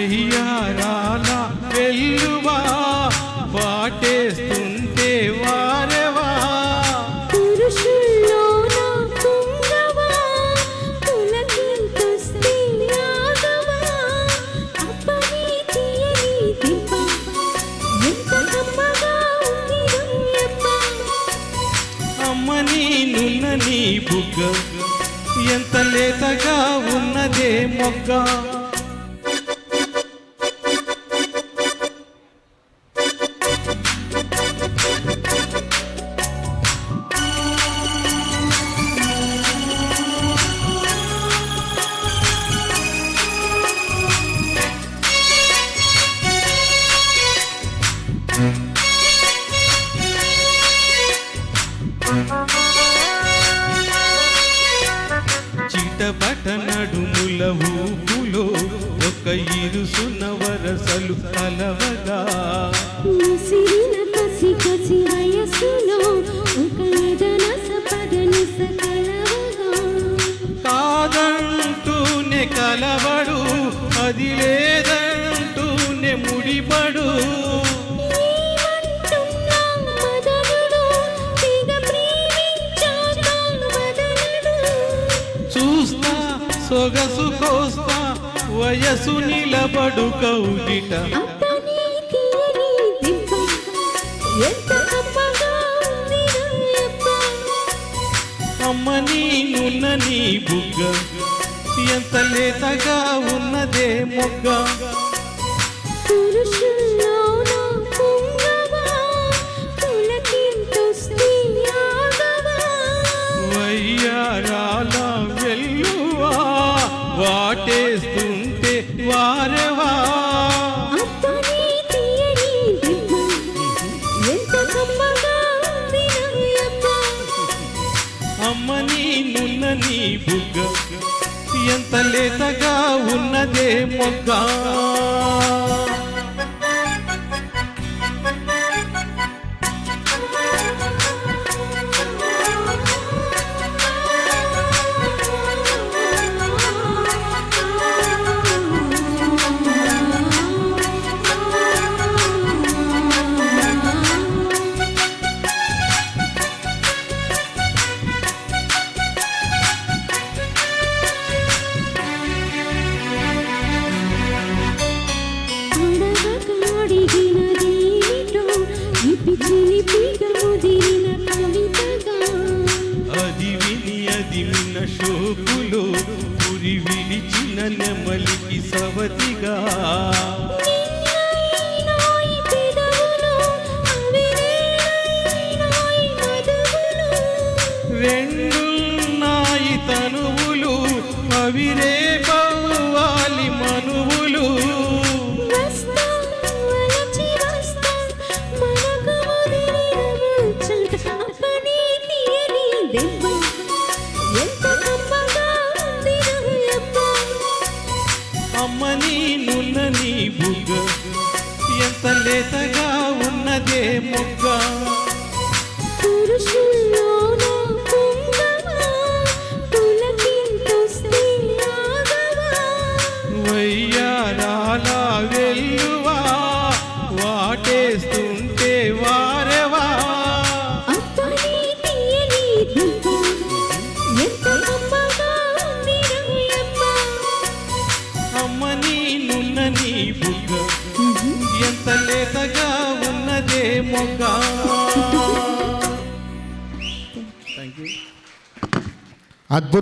వయ్యారాల వెల్లువా వాటేస్తుంటే వారెవా అమ్మని నున్నని బుగ్గ ఎంత లేతగా ఉన్నదే మొగ్గ చిటపట నడుముల ఊపులో ఒక ఇరుసున్న వరసలు కలవగా కసి కసి వయసులో ఒక ఎదనస పదనిస కలవగా కాదంటూనే కలవడు అది లేదంటూనే ముడిపడు చూస్తా సొగసు కోస్తా వయసు నిలబడు కౌగిట అమ్మని నున్నని బుగ్గ ఎంత లేతగా ఉన్నదే మొగ్గ వయ్యారాల వెల్లువా వాటేస్తుంటే వారెవా అమ్మని నున్నని బుగ్గ ఎంత లేతగా ఉన్నదే మొగ్గ అది విని అది విన్న శోకులో పురి విడిచిన నెమలికి సవతిగా రెండున్నాయి తనువులు అవిరే పవ్వాలి మనువులు అమ్మని నున్నని బుగ్గ ఎంత లేతగా ఉన్నదే మొగ్గ వయ్యారాల వెల్లువా వాటేస్తుంటే వారెవా అమ్మని నున్నని బుగ్గ ఎంత లేతగా ఉన్నదే మొగ్గ అద్భుత